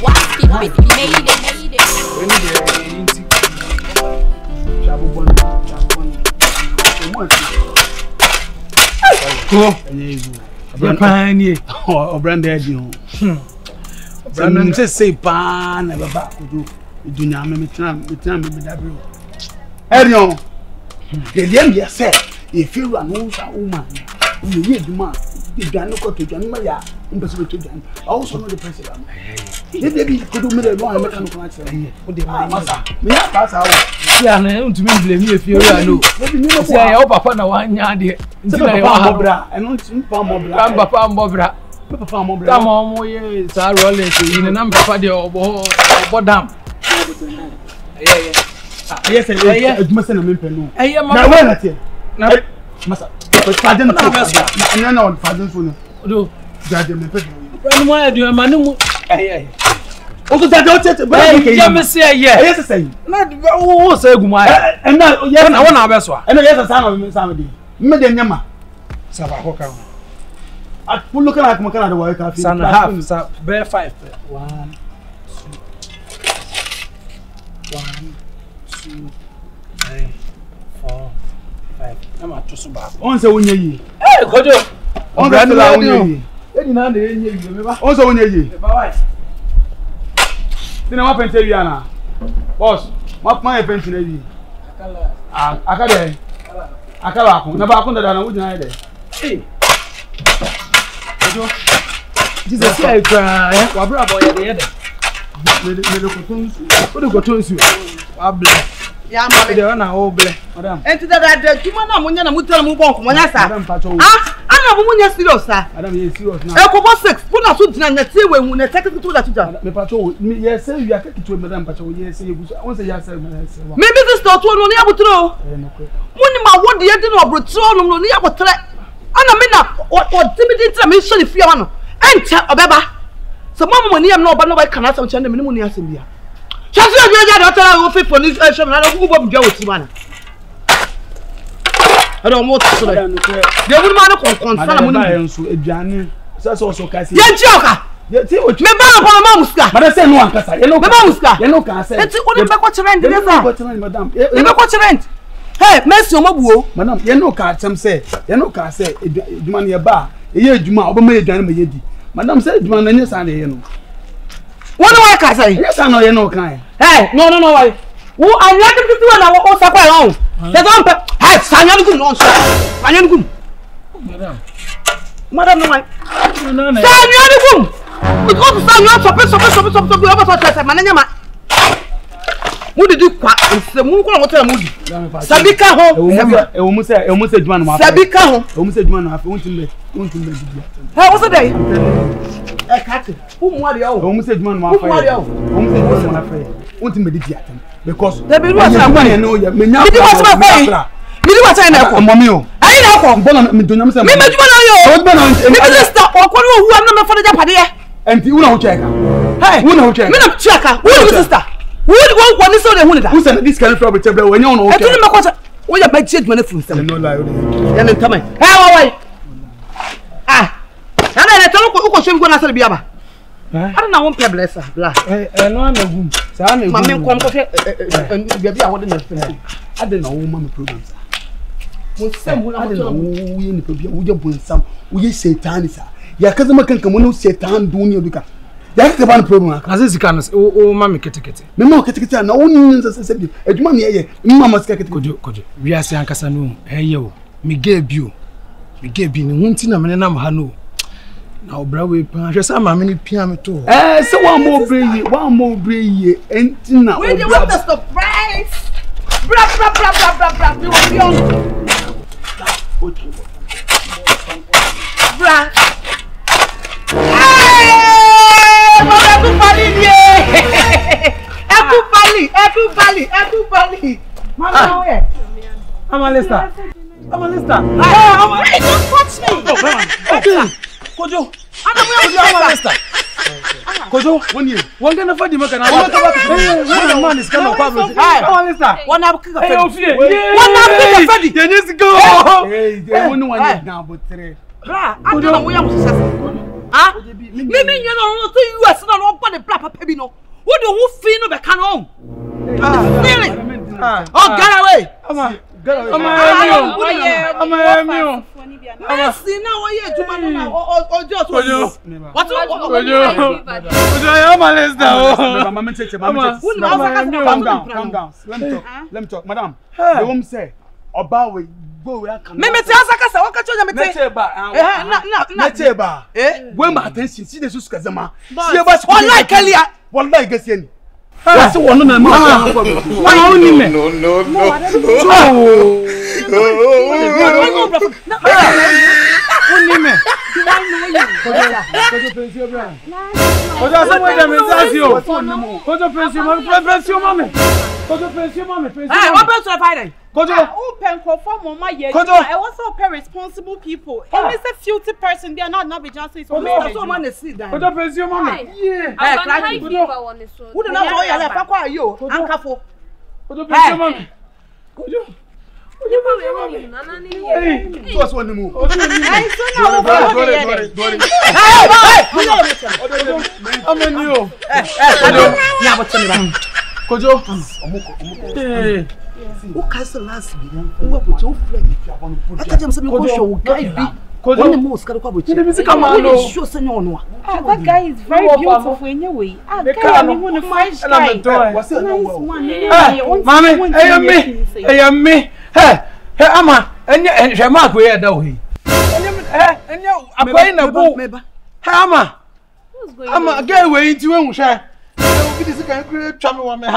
What if it made it? When you travel one. Go. Brand or branded you. Brandon say pan never back to do. Do not make time with that bro. Arion, the young yourself, if you run a woman, you read the man, the Janoco to John Maya, impossible to them. Also, know the president. If they could do me the wrong mechanical accident, would they master? Me pass out. Yeah, I don't blame you if you know. Say, I hope upon a 1 yard here. Mobra, and not Papa Mobra. Papa Mobra, come on, yes, I roll it in a number of the Bodam. Yes, I must send a mimpen. I am not here. Now, but Sergeant, I know Sergeant. Do Sergeant, why do you man? Also, that don't say, yes, I say, not who say, and now, yes, I want our best one. And yes, a son of somebody. Medium Yama. Sabahoka. I put looking like Macana work after son half, bear 5. 1, 2, 1, 2, 3, 4, 5. I'm at Tosuba. Once a winner. Hey, Gojo. On the winner. Also, when you then I'm up and tell you, Anna. Boss, my pension. I can't never happened that I wouldn't hide it. Hey, Jesus, I cry. What bravo, you're the other. What do you go to you? Yeah, I'm old, madam. And to that, you want to move on. I'm a serious, sir. Madam, you're serious now. I 6. Put us to the when I take it to that. Me patrol, yes, sir, you are taking to Madame Patrol. Yes, you want to yes, maybe this daughter only able to know. When my one year didn't have returned only about threat. And I mean, what timidity mission if you want. And tell a baba. So, Mamma, when you know, but nobody can answer the money as in here. Just you don't fit for this action. I don't move up and go with man. I don't want to say. They would man concern. That's also Cassie. Joker. Remember upon Mamuska. But I say no one can say. You know, can say. It's only what you rent, madam. You know what you rent. Hey, Messi Mabu, madam. You know, can't some say. You know, can't say. Money a bar. A year, Juma, over me, Jan, madam said, man, and yes, I know. What do I say? Yes, I know you know, kind. Hey, no. Who I let them to do an hour or supper alone. They don't have Sanyan good on, Sanyan good. Madam, no, Sanyan good. Because Sanyan supper, the other man. Who did you quack? The moon water moody. Sabika home, almost said one. Sabika home, almost said one. I want to make how was the day? A cat. Whom are you? Almost said one. Who are you? Almost said one afraid. Want to meditate because there be what I know. You may not be what's my way. You what I know, Mommy. I know. Bonham, me do not say. Maybe you know. Stop or who are not for the Japadia. And you know, check. Hey, who know check? Me not check. Who is sister? Who would want to say the one? Who said this kind of trouble when you know? I don't know what. Oh, you might check money from some. No lie. And then come in. How? Ah. And then I tell you what going to say, Biaba. I don't know one bless her. And one of whom. So I mean, Mamma come and maybe I wouldn't have. I don't know woman programs. Some will I don't know we in the problem. We just want some. We Satan is. Ya kaza makan kamar Satan duniya duka. Ya ka ba problem aka. Azai zikana o mama ketekete. Me ma ketekete na wonnin sai ejuma ne yeye. Mama sika ketekete. Kojo. We ase ankasa no. Eyo. Me gebi ni hunti na me na ma ha no. Na obra we pan hwe sa ma me ni pia me to. Se one more breye enti na obra. We dey want the surprise. Bra. We will be on. Bra. Everybody. Mama, where? I'm a lister. Hey, don't touch me. Kojo. I'm a lister. Kojo, one gonna find him. One man is gonna problem. I'm a lister. One up kick a you need to go. Hey, one now, but three. Bra, I don't know where I'm successful. Ah, maybe you know to US, not the black papa bi no. Who do who feel no be can on? Feeling. Oh, get away. Ama. I'm see now why you do man or just what? Let me talk, madam. The woman say, Obawe, go where can me Sakasa, what catch you me Neteba. When my attention, see the Suskazama. One like Elia. One like Gassian. That's one of them. No. Responsible people. If it's a filthy person, they are not be just so maybe. Someone is sit down. Who do not know your life? How are you? Uncafo. What's one move? Who cancel last week? Who put your friend? I tell him something show guy be. When the most can come with you. That guy is very beautiful anyway. Mommy, hey, me. Hey, Ama, and your mark where that way. And you are going to go. Hey, Ama, get away into him, share. This is a great trouble on me.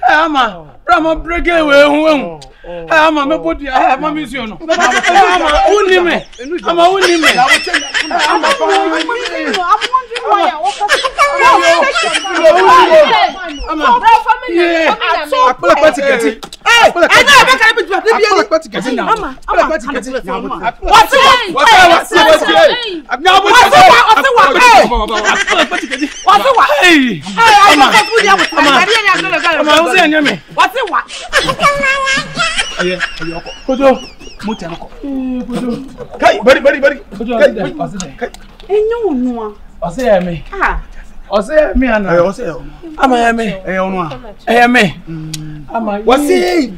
Ama, Brahma break away. Ama, my body, I have my mission. Only me. I'm only me. I'm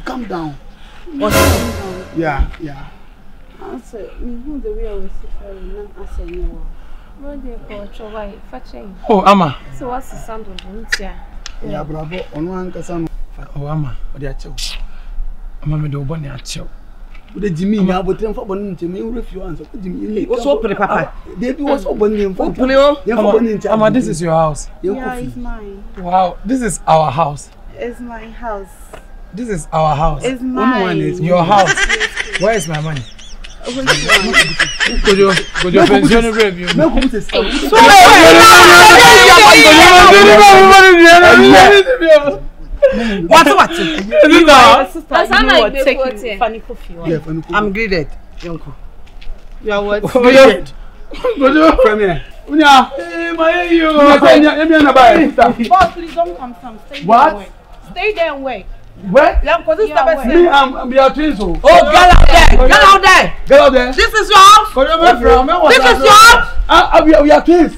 calm down. Yeah. Oh, Ama. So what's the sound of the Yeah, bravo. On one casano. Oh, Ama. What are you? Ama me do boni acho. The Jimmy now but them for boni Jimmy refuse. Jimmy. What's up, Papa? They was so boni. Ama, this is your house. Yeah, it's mine. Wow, this is our house. It's my house. This is our house. It's mine. Your house. Where is my money? Could you pension review? What? I'm greeted, uncle. You are what? Greeted. Premier. Boss, please don't come from. Stay there and wait. What? Me, I'm Beatrice. Oh, get out there. This is your house. This is your house. We are twins.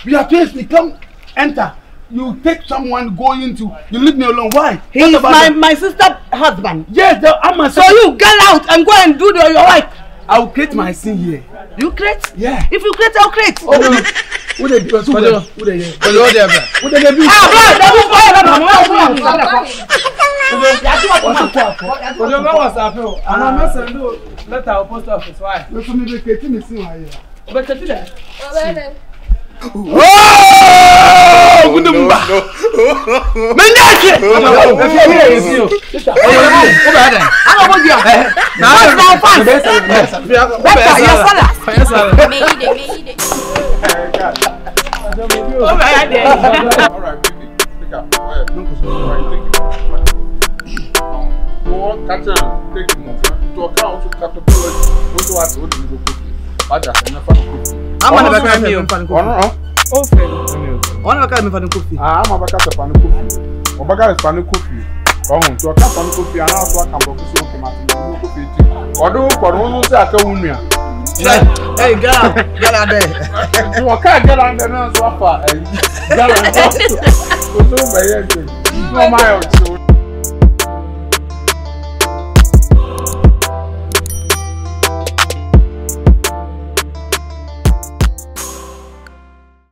We are twins. We come enter. You take someone going to. You leave me alone. Why? He is my sister's husband. Yes, I'm a. So you get out and go and do your wife. I'll create my sin here. You create? Yeah. If you create, I'll create. Oh, who they do? Who they Hey, get out there. You can't get on the nose so far. Get on. No, my